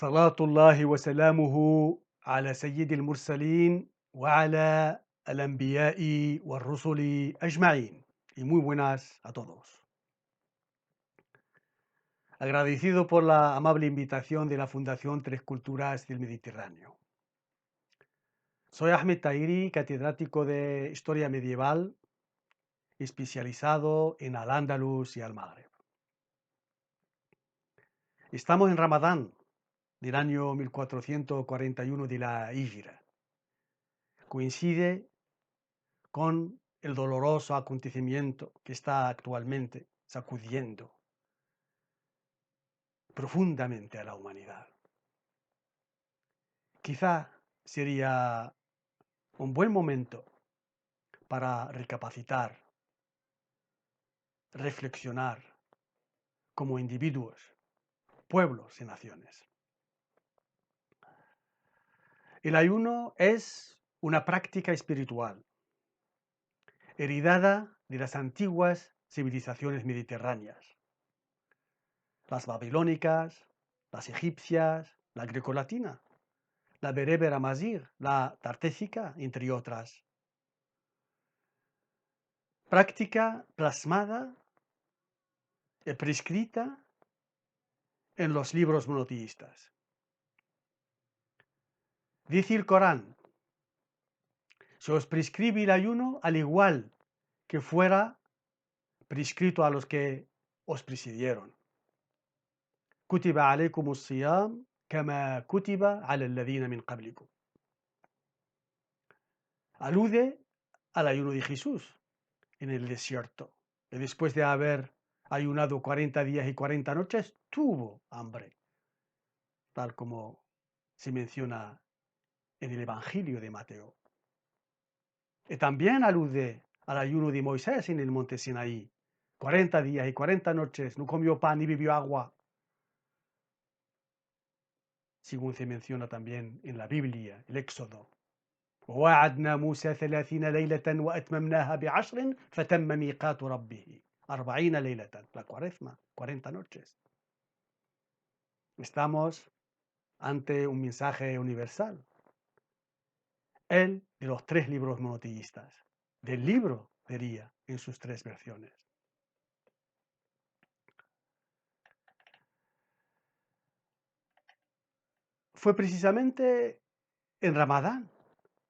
صلاة الله وسلامه على سيد المرسلين وعلى الأنبياء والرسل أجمعين. Y muy buenas a todos. Agradecido por la amable invitación de la Fundación Tres Culturas del Mediterráneo. Soy Ahmed Tahiri, catedrático de Historia Medieval, especializado en Al-Ándalus y Al-Magreb. Estamos en Ramadán del año 1441 de la Híjra. Coincide con el doloroso acontecimiento que está actualmente sacudiendo profundamente a la humanidad. Quizá sería un buen momento para recapacitar, reflexionar como individuos, pueblos y naciones. El ayuno es una práctica espiritual heredada de las antiguas civilizaciones mediterráneas, las babilónicas, las egipcias, la grecolatina, la berebera amazigh, la tartésica, entre otras. Práctica plasmada y prescrita en los libros monoteístas. Dice el Corán: se os prescribe el ayuno al igual que fuera prescrito a los que os precedieron. Kutiba alaykum as-siyam kama kutiba ala alladhina min qablikum. Alude al ayuno de Jesús en el desierto, y después de haber ayunado 40 días y 40 noches, tuvo hambre, tal como se menciona en el Evangelio de Mateo. Y también alude al ayuno de Moisés en el monte Sinaí. 40 días y 40 noches no comió pan ni bebió agua, según se menciona también en la Biblia, el Éxodo. ووعدنا موسى 30 ليلة وأتممناها ب10 فتم ميقات ربه 40 ليلة, la cuaresma, 40 noches. Estamos ante un mensaje universal, el de los 3 libros monoteístas, del libro, diría, en sus 3 versiones. Fue precisamente en Ramadán,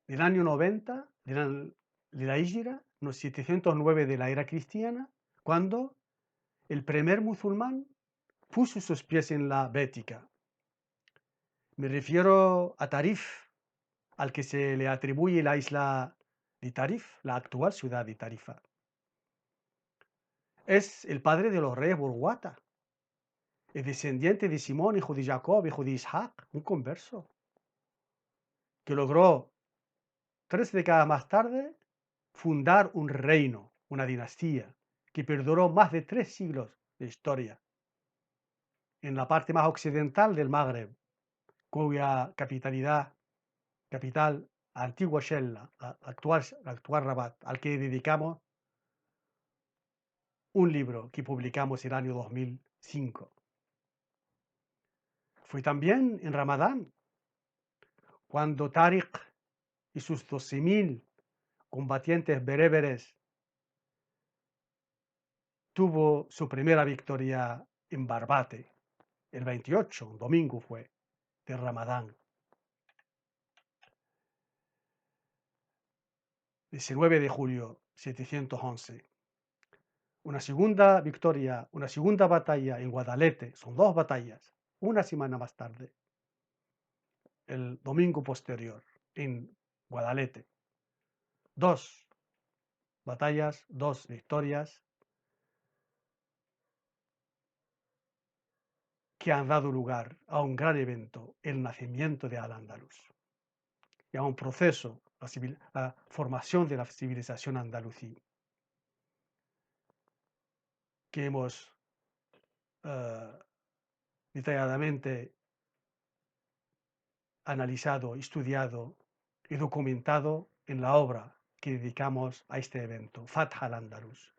del año 90 de la Híjra, los 709 de la era cristiana, cuando el primer musulmán puso sus pies en la Bética. Me refiero a Tarif, al que se le atribuye la isla de Tarif, la actual ciudad de Tarifa. Es el padre de los reyes Burguata, el descendiente de Simón, hijo de Jacob, hijo de Isaac, un converso, que logró 3 décadas más tarde fundar un reino, una dinastía, que perduró más de 3 siglos de historia en la parte más occidental del Magreb, cuya capital, antigua Shella, la actual Rabat, al que dedicamos un libro que publicamos el año 2005. Fue también en Ramadán cuando Tariq y sus 12.000 combatientes bereberes tuvo su primera victoria en Barbate, el 28, un domingo fue, de Ramadán. 19 de julio 711. Una segunda victoria, una segunda batalla en Guadalete, son 2 batallas, una semana más tarde, el domingo posterior, en Guadalete. 2 batallas, 2 victorias que han dado lugar a un gran evento, el nacimiento de Al-Ándalus, y a un proceso, la formación de la civilización andalusí, que hemos detalladamente analizado, estudiado y documentado en la obra que dedicamos a este evento, Fath al-Ándalus,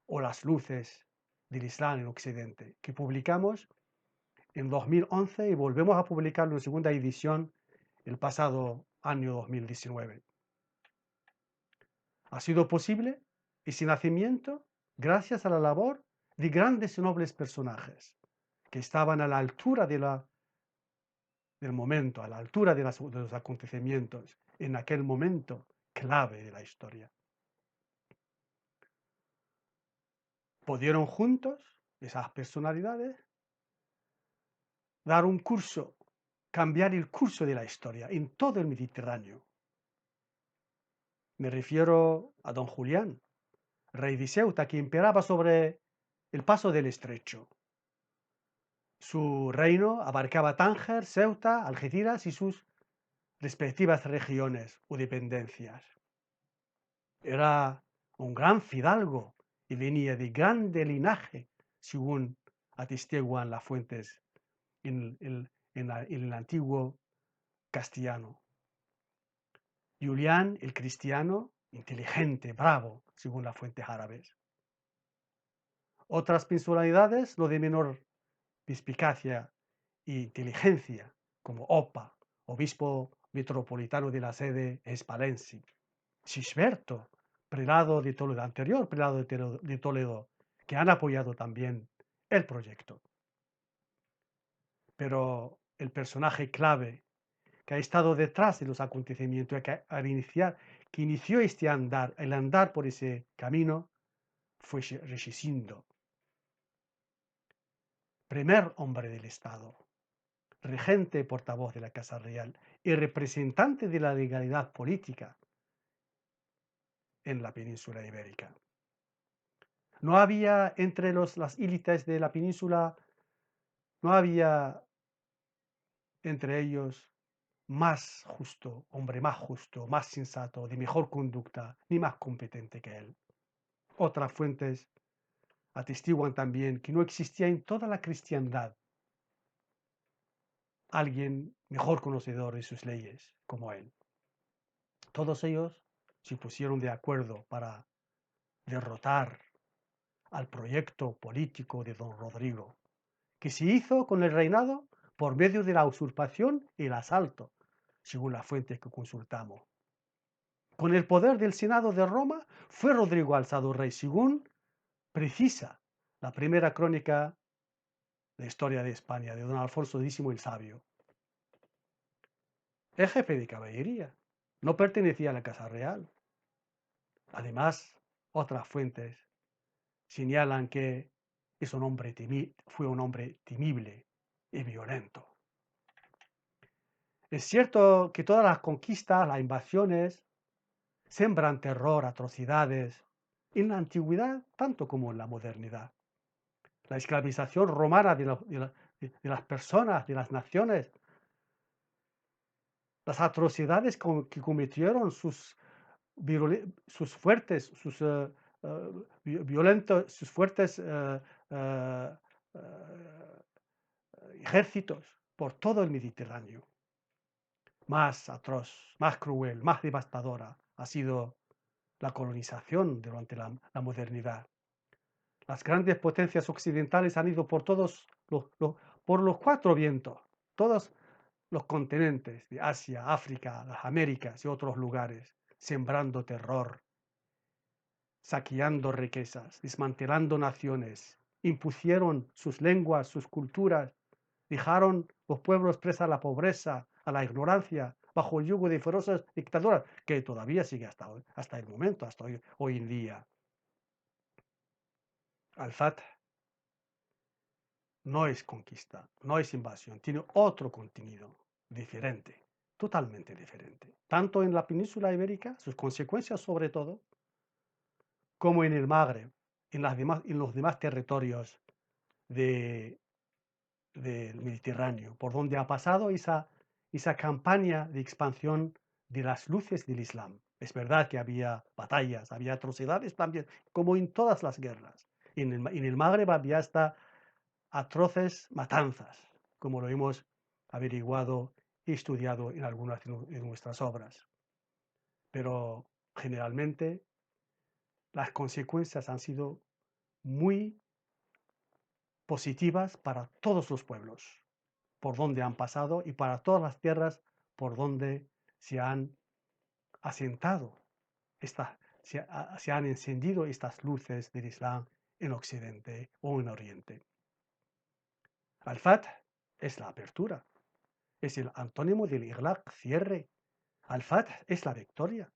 o las luces del Islam en Occidente, que publicamos en 2011 y volvemos a publicarlo en segunda edición el pasado año 2019. Ha sido posible ese nacimiento gracias a la labor de grandes y nobles personajes que estaban a la altura del momento, a la altura de los acontecimientos en aquel momento clave de la historia. Pudieron juntos, esas personalidades, dar un curso, cambiar el curso de la historia en todo el Mediterráneo. Me refiero a don Julián, rey de Ceuta, que imperaba sobre el paso del estrecho. Su reino abarcaba Tánger, Ceuta, Algeciras y sus respectivas regiones o dependencias. Era un gran fidalgo y venía de grande linaje, según atestiguan las fuentes en el antiguo castellano. Julián, el cristiano, inteligente, bravo, según las fuentes árabes. Otras personalidades, lo de menor perspicacia e inteligencia, como Opa, obispo metropolitano de la sede hispalense. Sisberto, prelado de Toledo, anterior prelado de Toledo, que han apoyado también el proyecto. Pero el personaje clave que ha estado detrás de los acontecimientos, que inició el andar por ese camino, fue Regicindo, primer hombre del Estado, regente y portavoz de la Casa Real y representante de la legalidad política en la península ibérica. No había entre las élites de la península, no había entre ellos hombre más justo, más sensato, de mejor conducta, ni más competente que él. Otras fuentes atestiguan también que no existía en toda la cristiandad alguien mejor conocedor de sus leyes como él. Todos ellos se pusieron de acuerdo para derrotar al proyecto político de don Rodrigo, que se hizo con el reinado por medio de la usurpación y el asalto, según las fuentes que consultamos. Con el poder del Senado de Roma fue Rodrigo alzado rey, según precisa la primera crónica de historia de España, de don Alfonso X el Sabio. El jefe de caballería no pertenecía a la Casa Real. Además, otras fuentes señalan que fue un hombre temible y violento. Es cierto que todas las conquistas, las invasiones, sembran terror, atrocidades, en la antigüedad tanto como en la modernidad. La esclavización romana de las personas, de las naciones, las atrocidades que cometieron sus fuertes, violentos, sus fuertes ejércitos por todo el Mediterráneo. Más atroz, más cruel, más devastadora ha sido la colonización durante la modernidad. Las grandes potencias occidentales han ido por por los cuatro vientos, todos los continentes de Asia, África, las Américas y otros lugares, sembrando terror, saqueando riquezas, desmantelando naciones, impusieron sus lenguas, sus culturas, dejaron los pueblos presa a la pobreza, a la ignorancia, bajo el yugo de feroces dictaduras, que todavía sigue hasta el momento, hasta hoy en día. Al-Fatah no es conquista, no es invasión, tiene otro contenido diferente, totalmente diferente, tanto en la península ibérica, sus consecuencias sobre todo, como en el Magreb, en los demás territorios del Mediterráneo, por donde ha pasado esa campaña de expansión de las luces del Islam. Es verdad que había batallas, había atrocidades también, como en todas las guerras. En el Magreb había hasta atroces matanzas, como lo hemos averiguado y estudiado en algunas de nuestras obras. Pero generalmente las consecuencias han sido muy positivas para todos los pueblos. por donde han pasado y para todas las tierras por donde se han asentado, se han encendido estas luces del Islam en Occidente o en Oriente. Al-Fath es la apertura, es el antónimo del Iglaq, cierre. Al-Fath es la victoria.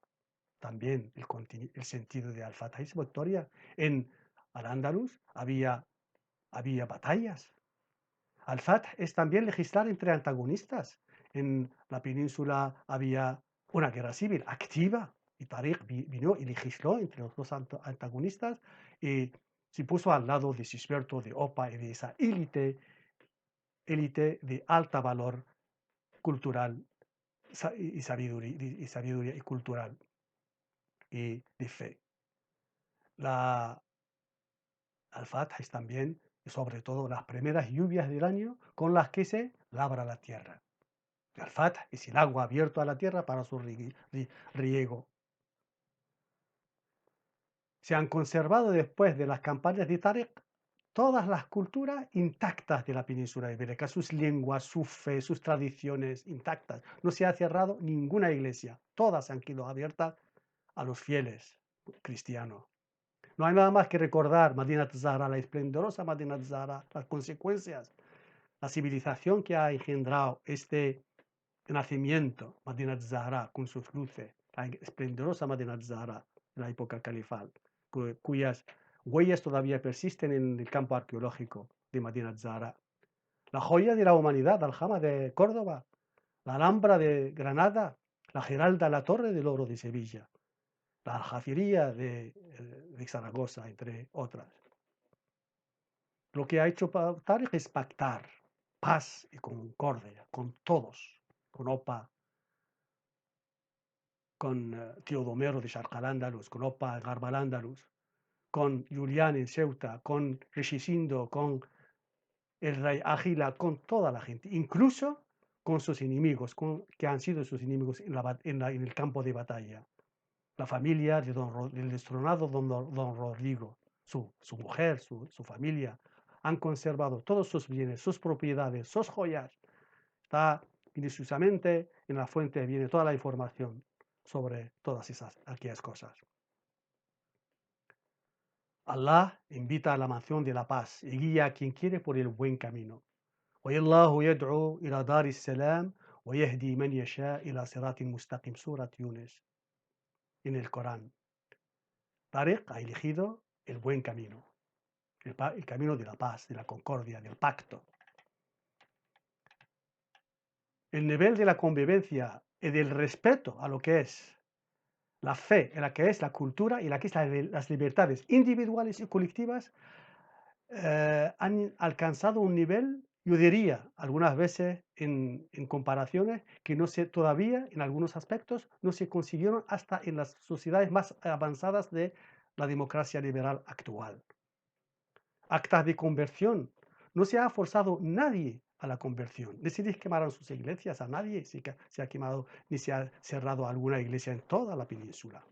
También el sentido de Al-Fath es victoria. En Al-Ándalus había batallas. Al-Fath es también legislar entre antagonistas. En la península había una guerra civil activa y Tariq vino y legisló entre los dos antagonistas y se puso al lado de Sisberto, de Opa y de esa élite de alta valor cultural y sabiduría y cultural y de fe. La Al-Fath es también y sobre todo las primeras lluvias del año con las que se labra la tierra. Al-Fath es el agua abierta a la tierra para su riego. Se han conservado después de las campañas de Tariq todas las culturas intactas de la península ibérica, sus lenguas, su fe, sus tradiciones intactas. No se ha cerrado ninguna iglesia, todas han quedado abiertas a los fieles cristianos. No hay nada más que recordar Madinat Zahra, la esplendorosa Madinat Zahra, las consecuencias, la civilización que ha engendrado este nacimiento, Madinat Zahra, con sus luces, la esplendorosa Madinat Zahra de la época califal, cuyas huellas todavía persisten en el campo arqueológico de Madinat Zahra. La joya de la humanidad, Aljama de Córdoba, la Alhambra de Granada, la Giralda, la Torre del Oro de Sevilla, la Aljafería de Zaragoza, entre otras. Lo que ha hecho Tariq es pactar paz y concordia con todos, con Opa, con Teodomero de Sharq al-Ándalus, con Opa Garb al-Ándalus, con Julián en Ceuta, con Rishisindo, con el rey Ágila, con toda la gente, incluso con sus enemigos, que han sido sus enemigos en el campo de batalla. La familia del destronado don Rodrigo, su mujer, su familia, han conservado todos sus bienes, sus propiedades, sus joyas. Está minuciosamente en la fuente, viene toda la información sobre todas aquellas cosas. Allah invita a la mansión de la paz y guía a quien quiere por el buen camino. وَاللَّهُ يَدْعُو إِلَى دَارِ السَّلَامِ وَيَهْدِي مَنْ يَشَاءُ إِلَى صِرَاطٍ مُسْتَقِيمٍ. Surat Yunus, en el Corán. Tariq ha elegido el buen camino, el camino de la paz, de la concordia, del pacto. El nivel de la convivencia y del respeto a lo que es la fe, en la que es la cultura y la que es las libertades individuales y colectivas, han alcanzado un nivel, yo diría, algunas veces en comparaciones que todavía en algunos aspectos no se consiguieron hasta en las sociedades más avanzadas de la democracia liberal actual. Actas de conversión. No se ha forzado nadie a la conversión. Ni se les quemaron sus iglesias a nadie, se ha quemado ni se ha cerrado alguna iglesia en toda la península.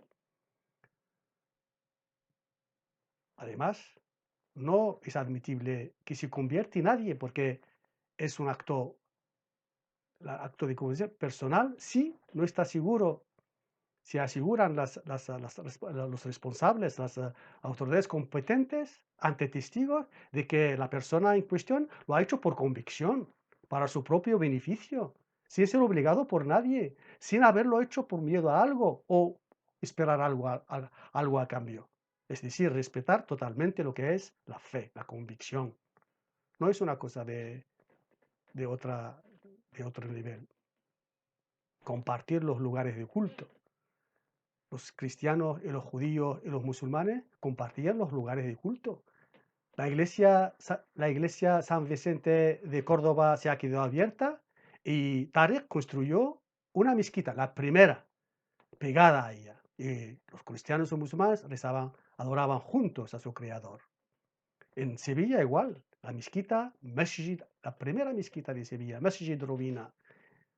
Además, no es admitible que se convierte nadie porque es un acto de conversión personal. Si no está seguro, se aseguran los responsables, las autoridades competentes ante testigos de que la persona en cuestión lo ha hecho por convicción, para su propio beneficio, sin ser obligado por nadie, sin haberlo hecho por miedo a algo o esperar algo a cambio. Es decir, respetar totalmente lo que es la fe, la convicción. No es una cosa de otro nivel. Compartir los lugares de culto. Los cristianos y los judíos y los musulmanes compartían los lugares de culto. La iglesia San Vicente de Córdoba se ha quedado abierta y Tariq construyó una mezquita, la primera, pegada a ella. Y los cristianos y musulmanes adoraban juntos a su creador. En Sevilla igual, la mezquita, la primera mezquita de Sevilla, Masjid Rubina,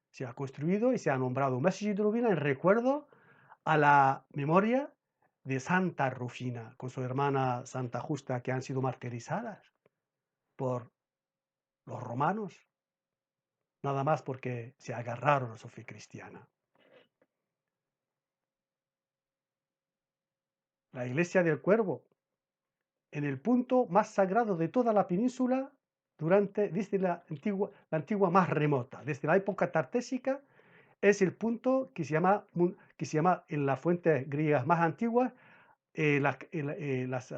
se ha construido y se ha nombrado Masjid Rubina en recuerdo a la memoria de Santa Rufina, con su hermana Santa Justa, que han sido martirizadas por los romanos. nada más porque se agarraron a su fe cristiana. La Iglesia del Cuervo, en el punto más sagrado de toda la península, desde la antigua más remota, desde la época tartésica, es el punto que se llama en las fuentes griegas más antiguas, las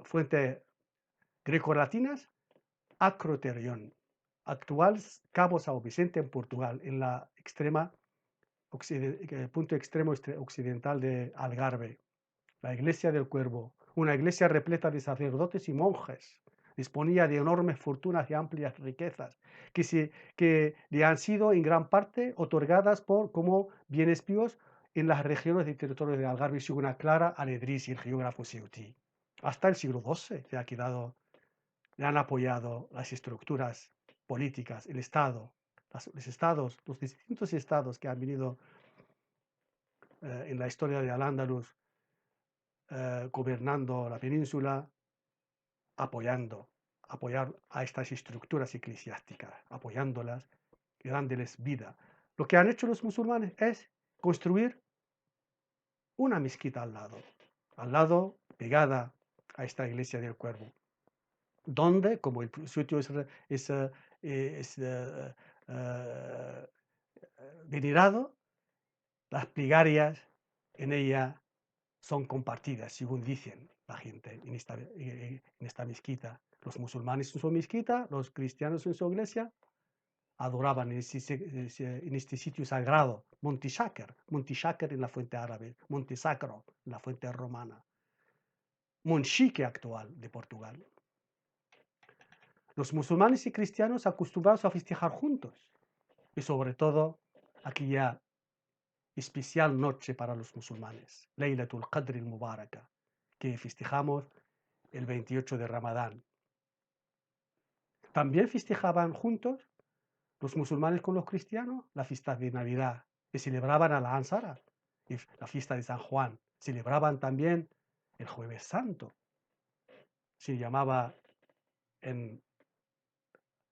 fuentes greco-latinas, Acroterion, actual Cabo São Vicente en Portugal, en la punto extremo occidental de Algarve. La iglesia del Cuervo, una iglesia repleta de sacerdotes y monjes, disponía de enormes fortunas y amplias riquezas que le han sido en gran parte otorgadas como bienes píos en las regiones del territorio de Algarve, según aclara Aledris y el geógrafo Ceuti. Hasta el siglo XII le han apoyado las estructuras políticas, el Estado, los distintos estados que han venido en la historia de Al-Ándalus gobernando la península, apoyar a estas estructuras eclesiásticas, apoyándolas y dándoles vida. Lo que han hecho los musulmanes es construir una mezquita al lado, pegada a esta iglesia del Cuervo, donde, como el sitio es venerado, las plegarias en ella son compartidas, según dicen la gente en esta mezquita. Los musulmanes en su mezquita, los cristianos en su iglesia, adoraban en este sitio sagrado, Monte Shaker en la fuente árabe, Monte Sacro en la fuente romana, Monchique actual de Portugal. Los musulmanes y cristianos acostumbrados a festejar juntos, y sobre todo aquella especial noche para los musulmanes, Laylatul Qadr al-Mubaraka, que festejamos el 28 de Ramadán. También festejaban juntos los musulmanes con los cristianos la fiesta de Navidad, que celebraban a la Ansara, y la fiesta de San Juan. Celebraban también el Jueves Santo. Se llamaba en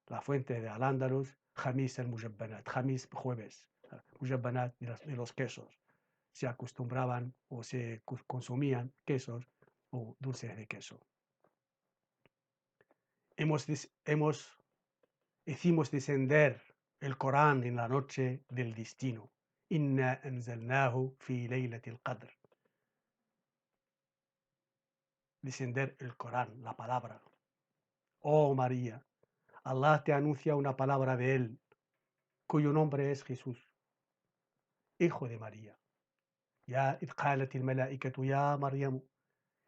la fuente de Al-Ándalus Jamis el-Mujabbanat, Jamis jueves, Mujabbanat de los quesos. Se acostumbraban o se consumían quesos o dulces de queso. Hicimos descender el Corán en la noche del destino. Inna anzalnahu fi laylatil qadr. Descender el Corán, la palabra. Oh María, Allah te anuncia una palabra de él, cuyo nombre es Jesús, hijo de María. Ya idh qalatil malaikatu ya Maryamu,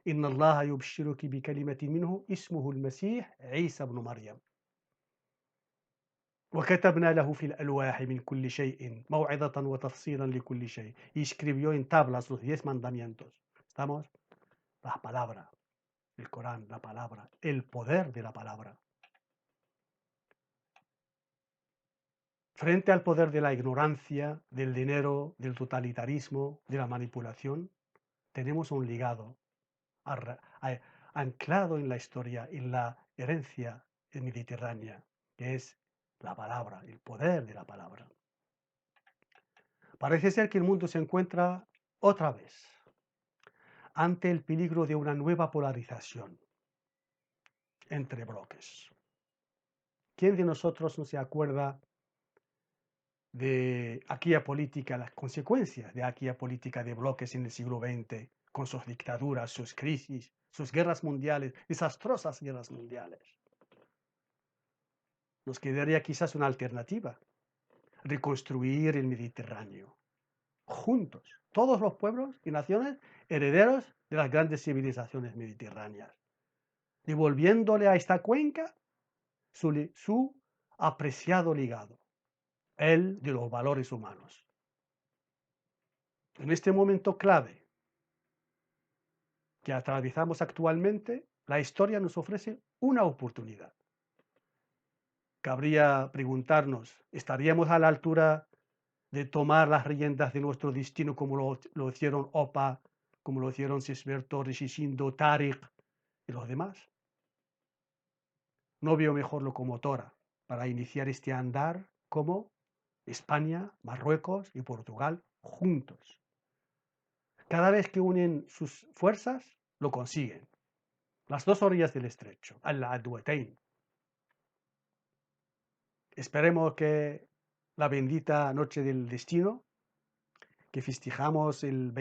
inna Allah yubshiruki bi kalimatin minhu ismuhu al-Masih Isa ibn Maryam. وكتبنا له في الألواح من كل شيء موعظة وتفصيلا لكل شيء. Y escribió en tablas los 10 mandamientos. ¿Estamos? La palabra, el Corán, la palabra, el poder de la palabra. Frente al poder de la ignorancia, del dinero, del totalitarismo, de la manipulación, tenemos un legado anclado en la historia, en la herencia mediterránea, que es la palabra, el poder de la palabra. Parece ser que el mundo se encuentra otra vez ante el peligro de una nueva polarización entre bloques. ¿Quién de nosotros no se acuerda de aquella política, las consecuencias de aquella política de bloques en el siglo XX, con sus dictaduras, sus crisis, sus guerras mundiales, desastrosas guerras mundiales? Nos quedaría quizás una alternativa: reconstruir el Mediterráneo, juntos, todos los pueblos y naciones herederos de las grandes civilizaciones mediterráneas, devolviéndole a esta cuenca su apreciado legado, el de los valores humanos. En este momento clave que atravesamos actualmente, la historia nos ofrece una oportunidad. Cabría preguntarnos, ¿estaríamos a la altura de tomar las riendas de nuestro destino como lo hicieron Opa, como lo hicieron Sisberto, Rishishindo, Tariq y los demás? No veo mejor locomotora para iniciar este andar como España, Marruecos y Portugal juntos. Cada vez que unen sus fuerzas, lo consiguen. Las dos orillas del estrecho, al-Adwatain. Esperemos que la bendita noche del destino, que festejamos el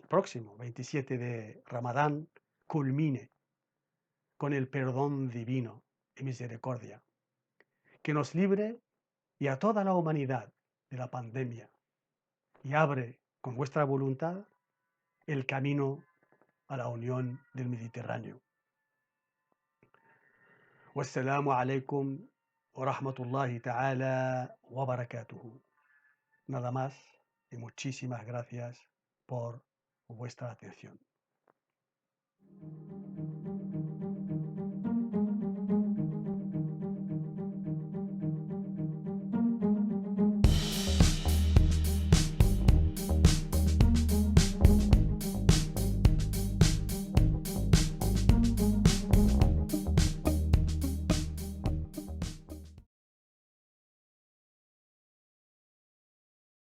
próximo 27 de Ramadán, culmine con el perdón divino y misericordia, que nos libre y a toda la humanidad de la pandemia y abre con vuestra voluntad el camino a la unión del Mediterráneo. Wassalamu alaikum wa rahmatullahi ta'ala wa barakatuhu. Nada más y muchísimas gracias por vuestra atención.